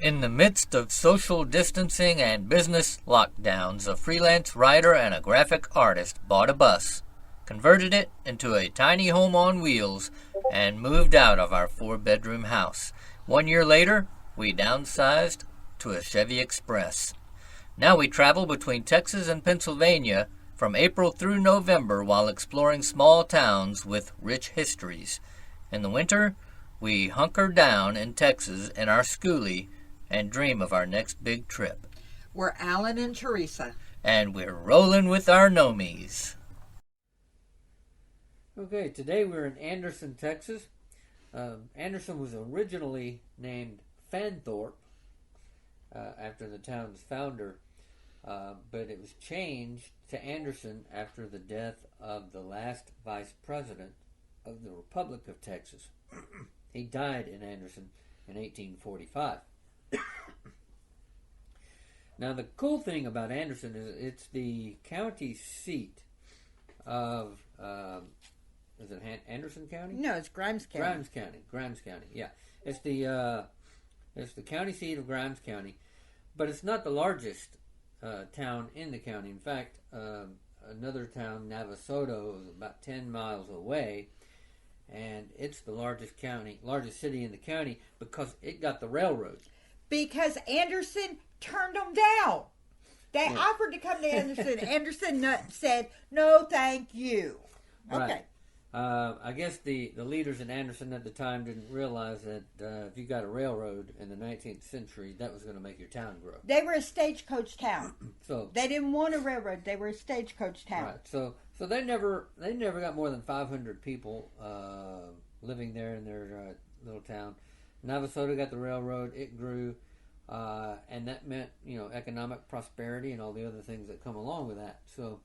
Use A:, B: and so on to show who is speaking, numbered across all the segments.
A: In the midst of social distancing and business lockdowns, a freelance writer and a graphic artist bought a bus, converted it into a tiny home on wheels, and moved out of our 4-bedroom house. 1 year later, we downsized to a Chevy Express. Now we travel between Texas and Pennsylvania from April through November while exploring small towns with rich histories. In the winter, we hunker down in Texas in our schoolie and dream of our next big trip.
B: We're Alan and Teresa.
A: And we're rolling with our nomies. Okay, today we're in Anderson, Texas. Anderson was originally named Fanthorp after the town's founder, but it was changed to Anderson after the death of the last vice president of the Republic of Texas. He died in Anderson in 1845. Now, the cool thing about Anderson is it's the county seat of, is it Anderson County?
B: No, it's Grimes County.
A: Grimes County, yeah. It's the county seat of Grimes County, but it's not the largest town in the county. In fact, another town, Navasota, is about 10 miles away, and it's the largest city in the county because it got the railroad.
B: Because Anderson turned them down. They offered to come to Anderson. Anderson said, no, thank you. Okay.
A: Right. I guess the leaders in Anderson at the time didn't realize that if you got a railroad in the 19th century, that was going to make your town grow.
B: They were a stagecoach town.
A: So
B: they didn't want a railroad. They were a stagecoach town.
A: Right. So they never got more than 500 people living there in their little town. Navasota got the railroad. It grew, and that meant economic prosperity and all the other things that come along with that. So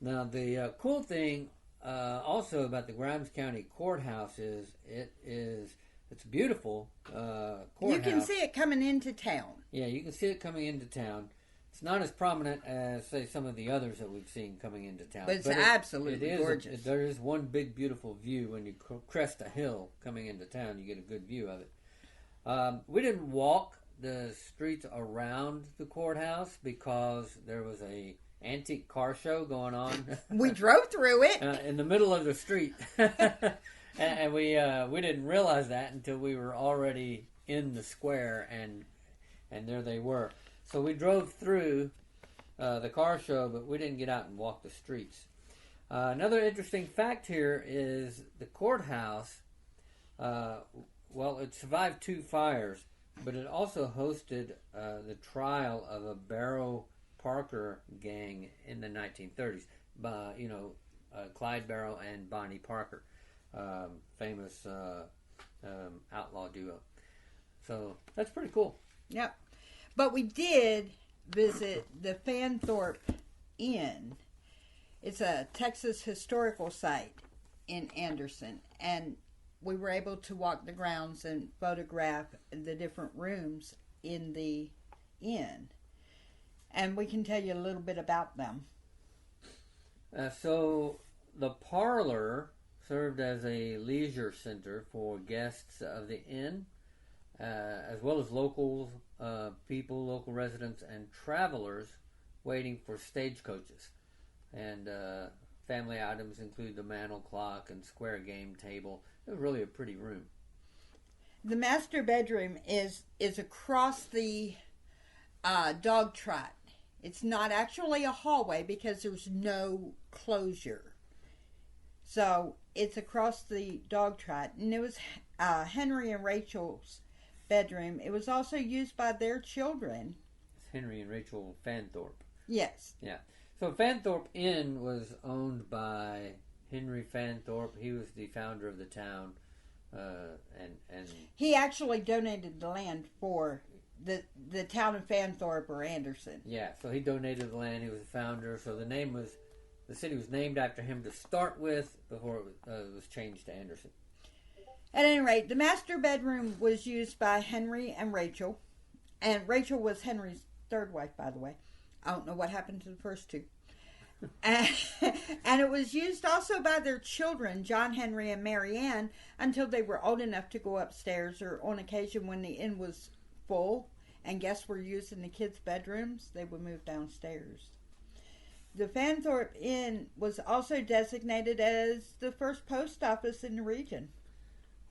A: now the cool thing also about the Grimes County Courthouse is it's beautiful courthouse.
B: You can see it coming into town.
A: Yeah, you can see it coming into town. It's not as prominent as, say, some of the others that we've seen coming into town.
B: But it's absolutely gorgeous.
A: There is one big, beautiful view when you crest a hill coming into town. You get a good view of it. We didn't walk the streets around the courthouse because there was a antique car show going on.
B: We drove through it
A: in the middle of the street, and we didn't realize that until we were already in the square, and there they were. So we drove through the car show, but we didn't get out and walk the streets. Another interesting fact here is the courthouse. It survived 2 fires, but it also hosted the trial of a Barrow Parker gang in the 1930s. Clyde Barrow and Bonnie Parker, famous outlaw duo. So that's pretty cool.
B: Yep. But we did visit the Fanthorp Inn. It's a Texas historical site in Anderson, and we were able to walk the grounds and photograph the different rooms in the inn. And we can tell you a little bit about them.
A: So the parlor served as a leisure center for guests of the inn, as well as local people, local residents, and travelers waiting for stagecoaches. And family items include the mantel clock and square game table. It was really a pretty room.
B: The master bedroom is across the dog trot. It's not actually a hallway because there's no closure. So it's across the dog trot. And it was Henry and Rachel's bedroom. It was also used by their children.
A: It's Henry and Rachel Fanthorp.
B: Yes.
A: Yeah. So Fanthorp Inn was owned by Henry Fanthorp. He was the founder of the town. And
B: he actually donated the land for the town of Fanthorp or Anderson.
A: Yeah, so he donated the land. He was the founder. So the city was named after him to start with before it was changed to Anderson.
B: At any rate, the master bedroom was used by Henry and Rachel. And Rachel was Henry's third wife, by the way. I don't know what happened to the first two. And it was used also by their children, John Henry and Mary Ann, until they were old enough to go upstairs, or on occasion when the inn was full, and guests were using the kids' bedrooms, they would move downstairs. The Fanthorp Inn was also designated as the first post office in the region.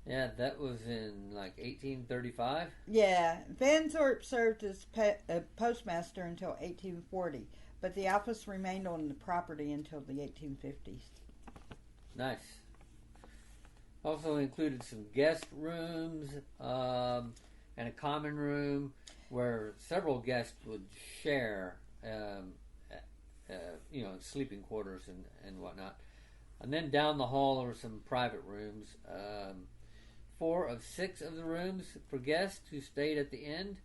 A: Yeah, that was in like 1835.
B: Yeah, Fanthorp served as postmaster until 1840, but the office remained on the property until the 1850s.
A: Nice. Also included some guest rooms and a common room where several guests would share, sleeping quarters and whatnot. And then down the hall were some private rooms. 4 of 6 of the rooms for guests who stayed at the inn.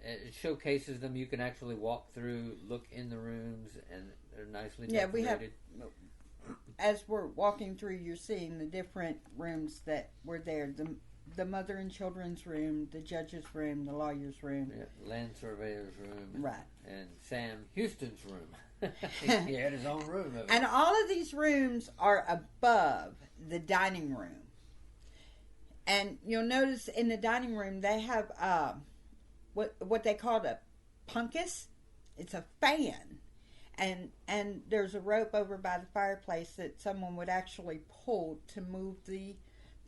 A: It showcases them. You can actually walk through, look in the rooms, and they're nicely decorated.
B: Yeah, we have. As we're walking through, you're seeing the different rooms that were there. The mother and children's room, the judge's room, the lawyer's room.
A: Yeah, land surveyor's room.
B: Right.
A: And Sam Houston's room. He had his own room.
B: And all of these rooms are above the dining room. And you'll notice in the dining room they have what they call a puncheon. It's a fan. And there's a rope over by the fireplace that someone would actually pull to move the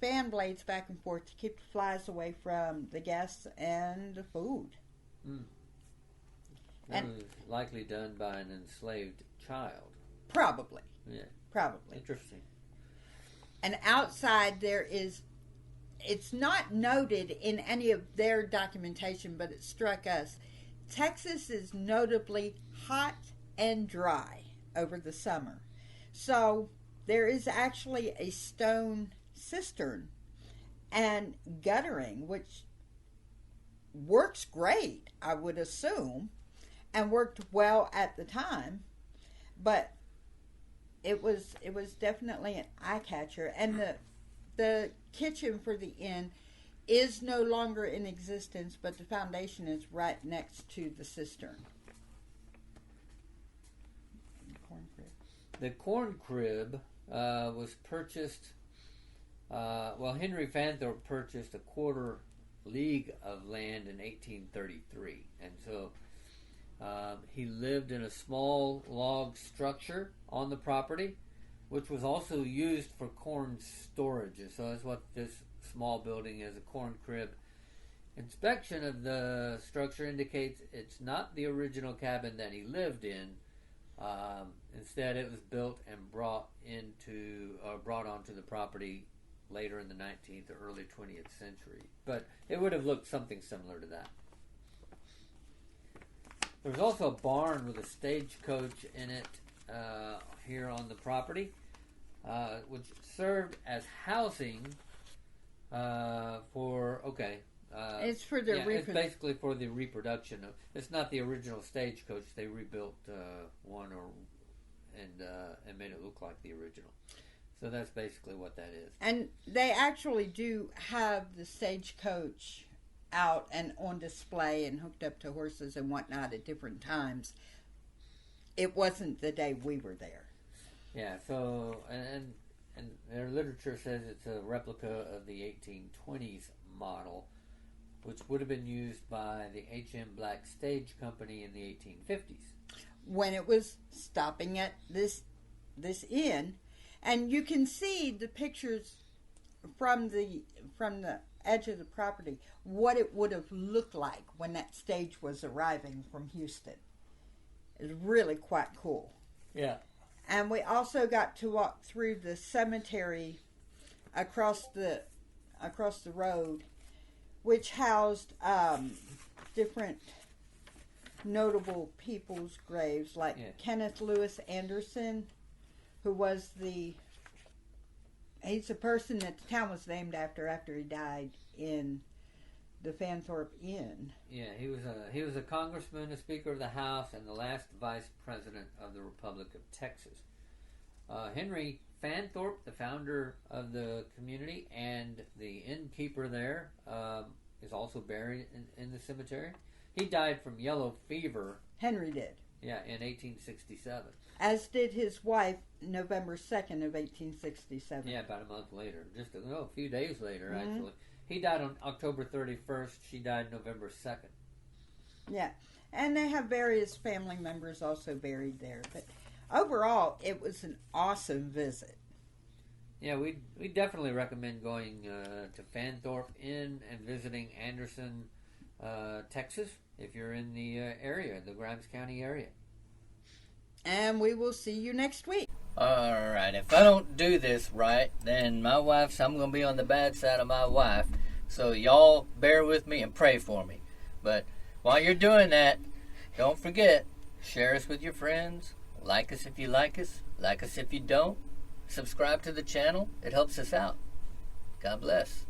B: fan blades back and forth to keep the flies away from the guests and the food.
A: That was likely done by an enslaved child.
B: Probably.
A: Yeah.
B: Probably.
A: Interesting.
B: And outside there is, it's not noted in any of their documentation, but it struck us. Texas is notably hot and dry over the summer. So there is actually a stone cistern and guttering, which works great, I would assume, and worked well at the time. But it was definitely an eye catcher. And the kitchen for the inn is no longer in existence, but the foundation is right next to the cistern.
A: The corn crib was purchased. Henry Fanthorp purchased a quarter league of land in 1833, and so he lived in a small log structure on the property, which was also used for corn storage. So that's what this small building is, a corn crib. Inspection of the structure indicates it's not the original cabin that he lived in. Instead, it was built and brought onto the property later in the 19th or early 20th century. But it would have looked something similar to that. There was also a barn with a stagecoach in it here on the property, which served as housing for,
B: it's for their
A: it's basically for the reproduction of. It's not the original stagecoach. They rebuilt one and made it look like the original. So that's basically what that is.
B: And they actually do have the stagecoach out and on display and hooked up to horses and whatnot at different times. It wasn't the day we were there.
A: Yeah. So and their literature says it's a replica of the 1820s model, which would have been used by the H.M. Black Stage Company in the 1850s.
B: When it was stopping at this inn, and you can see the pictures from the edge of the property, what it would have looked like when that stage was arriving from Houston. It's really quite cool.
A: Yeah.
B: And we also got to walk through the cemetery across the road, which housed different notable people's graves, like Kenneth Lewis Anderson, who was he's the person that the town was named after he died in the Fanthorp Inn.
A: Yeah, he was a congressman, a speaker of the House, and the last vice president of the Republic of Texas. Henry Fanthorp, the founder of the community and the innkeeper there, is also buried in the cemetery. He died from yellow fever.
B: Henry did.
A: Yeah, in 1867.
B: As did his wife, November 2nd of 1867.
A: Yeah, about a month later. Just a few days later, actually. He died on October 31st. She died November 2nd.
B: Yeah, and they have various family members also buried there. But overall, it was an awesome visit.
A: Yeah, we definitely recommend going to Fanthorp Inn and visiting Anderson, Texas, if you're in the area, the Grimes County area.
B: And we will see you next week.
A: Alright, if I don't do this right, then I'm going to be on the bad side of my wife. So y'all bear with me and pray for me. But while you're doing that, don't forget, share us with your friends. Like us if you like us if you don't. Subscribe to the channel. It helps us out. God bless.